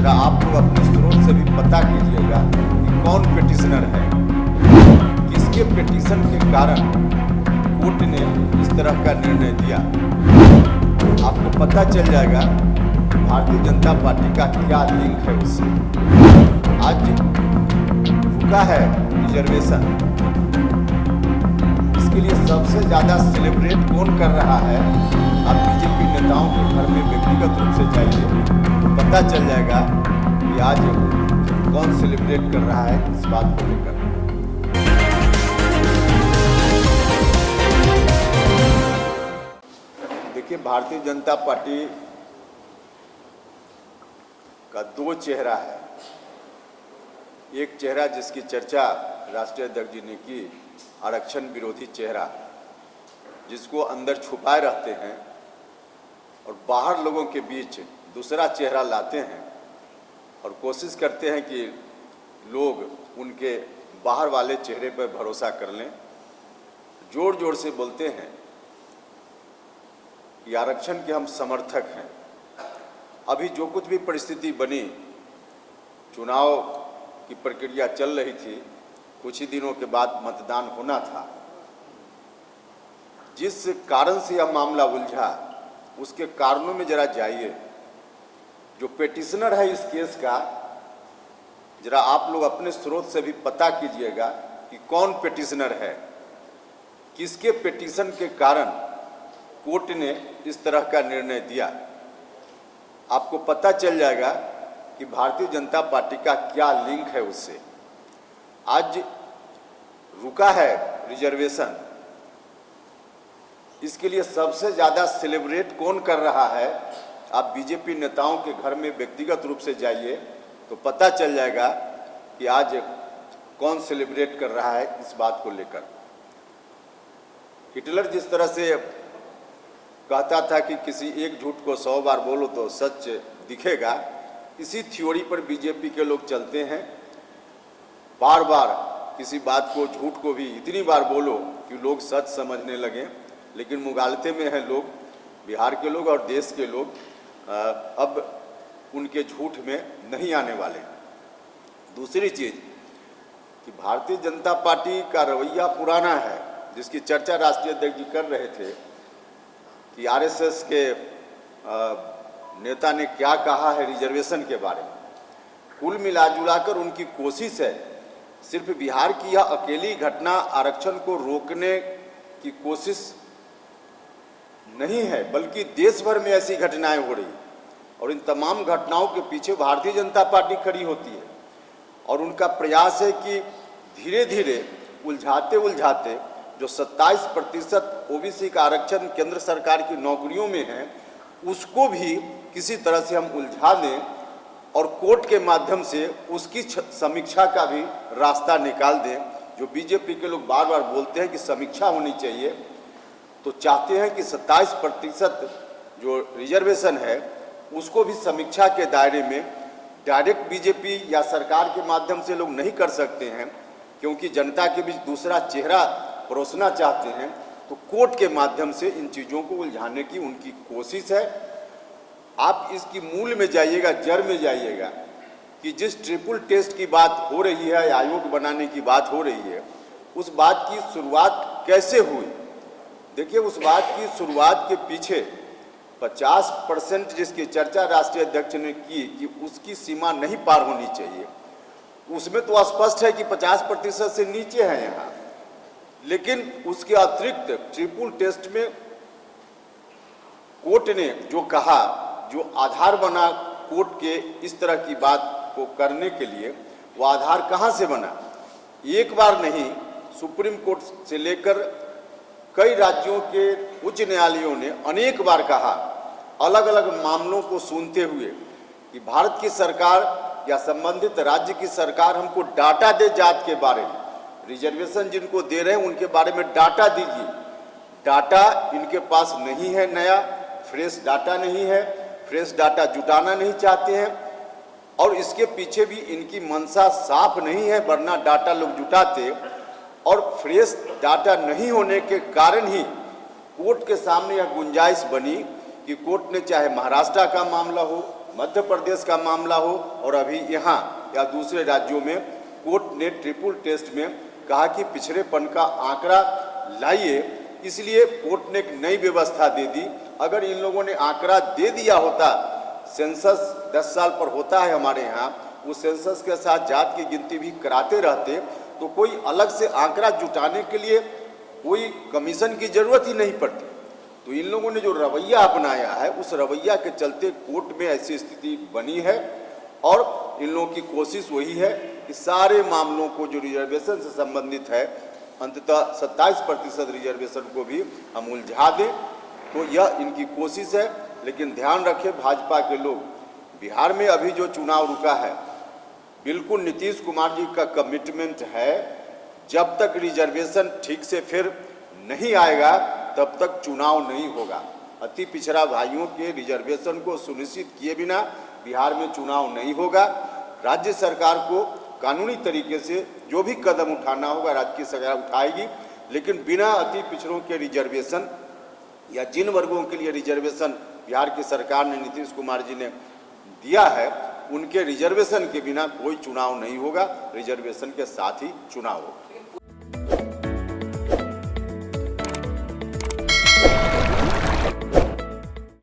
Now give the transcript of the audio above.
जरा आप लोग अपने स्रोत से भी पता कीजिएगा कि कौन पिटिशनर है, किसके पिटिशन के कारण कोर्ट ने इस तरह का निर्णय दिया। आपको पता चल जाएगा कि भारतीय जनता पार्टी का क्या लिंक है उससे। आज रुका है रिजर्वेशन, इसके लिए सबसे ज्यादा सेलिब्रेट कौन कर रहा है? आप बीजेपी नेताओं के घर में व्यक्तिगत रूप से जाइए तो पता चल जाएगा कि आज कौन सेलिब्रेट कर रहा है इस बात को लेकर। देखिए, भारतीय जनता पार्टी का दो चेहरा है। एक चेहरा जिसकी चर्चा राष्ट्रीय अध्यक्ष जी ने की, आरक्षण विरोधी चेहरा, जिसको अंदर छुपाए रहते हैं और बाहर लोगों के बीच दूसरा चेहरा लाते हैं और कोशिश करते हैं कि लोग उनके बाहर वाले चेहरे पर भरोसा कर लें। जोर जोर से बोलते हैं कि आरक्षण के हम समर्थक हैं। अभी जो कुछ भी परिस्थिति बनी, चुनाव की प्रक्रिया चल रही थी, कुछ ही दिनों के बाद मतदान होना था। जिस कारण से यह मामला उलझा, उसके कारणों में जरा जाइए। जो पिटिशनर है इस केस का, जरा आप लोग अपने स्रोत से भी पता कीजिएगा कि कौन पिटिशनर है, किसके पिटिशन के कारण कोर्ट ने इस तरह का निर्णय दिया। आपको पता चल जाएगा कि भारतीय जनता पार्टी का क्या लिंक है उससे। आज रुका है रिजर्वेशन, इसके लिए सबसे ज्यादा सेलिब्रेट कौन कर रहा है? आप बीजेपी नेताओं के घर में व्यक्तिगत रूप से जाइए तो पता चल जाएगा कि आज कौन सेलिब्रेट कर रहा है इस बात को लेकर। हिटलर जिस तरह से कहता था कि किसी एक झूठ को 100 बार बोलो तो सच दिखेगा, इसी थ्योरी पर बीजेपी के लोग चलते हैं। बार बार किसी बात को, झूठ को भी इतनी बार बोलो कि लोग सच समझने लगें। लेकिन मुगालते में हैं लोग, बिहार के लोग और देश के लोग अब उनके झूठ में नहीं आने वाले। दूसरी चीज कि भारतीय जनता पार्टी का रवैया पुराना है, जिसकी चर्चा राष्ट्रीय अध्यक्ष जी कर रहे थे कि आरएसएस के नेता ने क्या कहा है रिजर्वेशन के बारे में। कुल मिलाजुलाकर उनकी कोशिश है, सिर्फ बिहार की यह अकेली घटना आरक्षण को रोकने की कोशिश नहीं है, बल्कि देश भर में ऐसी घटनाएं हो रही और इन तमाम घटनाओं के पीछे भारतीय जनता पार्टी खड़ी होती है। और उनका प्रयास है कि धीरे धीरे उलझाते उलझाते जो 27% ओबीसी का आरक्षण केंद्र सरकार की नौकरियों में है, उसको भी किसी तरह से हम उलझा दें और कोर्ट के माध्यम से उसकी समीक्षा का भी रास्ता निकाल दें। जो बीजेपी के लोग बार बार बोलते हैं कि समीक्षा होनी चाहिए, तो चाहते हैं कि 27% जो रिजर्वेशन है उसको भी समीक्षा के दायरे में डायरेक्ट बीजेपी या सरकार के माध्यम से लोग नहीं कर सकते हैं, क्योंकि जनता के बीच दूसरा चेहरा परोसना चाहते हैं। तो कोर्ट के माध्यम से इन चीज़ों को उलझाने की उनकी कोशिश है। आप इसकी मूल में जाइएगा, जड़ में जाइएगा कि जिस ट्रिपल टेस्ट की बात हो रही है, आयोग बनाने की बात हो रही है, उस बात की शुरुआत कैसे हुई? देखिए, उस बात की शुरुआत के पीछे 50% जिसकी चर्चा राष्ट्रीय अध्यक्ष ने की कि उसकी सीमा नहीं पार होनी चाहिए, उसमें तो स्पष्ट है कि 50% से नीचे है यहाँ। लेकिन उसके अतिरिक्त ट्रिपल टेस्ट में कोर्ट ने जो कहा, जो आधार बना कोर्ट के इस तरह की बात को करने के लिए, वो आधार कहाँ से बना? एक बार नहीं, सुप्रीम कोर्ट से लेकर कई राज्यों के उच्च न्यायालयों ने अनेक बार कहा, अलग अलग मामलों को सुनते हुए, कि भारत की सरकार या संबंधित राज्य की सरकार हमको डाटा दे जात के बारे में। रिजर्वेशन जिनको दे रहे हैं उनके बारे में डाटा दीजिए। डाटा इनके पास नहीं है, नया फ्रेश डाटा नहीं है, फ्रेश डाटा जुटाना नहीं चाहते हैं और इसके पीछे भी इनकी मंशा साफ नहीं है, वरना डाटा लोग जुटाते। और फ्रेश डाटा नहीं होने के कारण ही कोर्ट के सामने यह गुंजाइश बनी कि कोर्ट ने चाहे महाराष्ट्र का मामला हो, मध्य प्रदेश का मामला हो और अभी यहाँ या दूसरे राज्यों में कोर्ट ने ट्रिपल टेस्ट में कहा कि पिछड़ेपन का आंकड़ा लाइए, इसलिए कोर्ट ने एक नई व्यवस्था दे दी। अगर इन लोगों ने आंकड़ा दे दिया होता, सेंसस 10 साल पर होता है हमारे यहाँ, उस सेंसस के साथ जात की गिनती भी कराते रहते तो कोई अलग से आंकड़ा जुटाने के लिए कोई कमीशन की जरूरत ही नहीं पड़ती। तो इन लोगों ने जो रवैया अपनाया है, उस रवैया के चलते कोर्ट में ऐसी स्थिति बनी है और इन लोगों की कोशिश वही है कि सारे मामलों को जो रिजर्वेशन से संबंधित है, अंततः 27% रिजर्वेशन को भी हम उलझा दें। तो यह इनकी कोशिश है। लेकिन ध्यान रखें भाजपा के लोग, बिहार में अभी जो चुनाव रुका है, बिल्कुल नीतीश कुमार जी का कमिटमेंट है, जब तक रिजर्वेशन ठीक से फिर नहीं आएगा तब तक चुनाव नहीं होगा। अति पिछड़ा भाइयों के रिजर्वेशन को सुनिश्चित किए बिना बिहार में चुनाव नहीं होगा। राज्य सरकार को कानूनी तरीके से जो भी कदम उठाना होगा राज्य की सरकार उठाएगी, लेकिन बिना अति पिछड़ों के रिजर्वेशन या जिन वर्गों के लिए रिजर्वेशन बिहार की सरकार ने, नीतीश कुमार जी ने दिया है, उनके रिजर्वेशन के बिना कोई चुनाव नहीं होगा। रिजर्वेशन के साथ ही चुनाव होगा।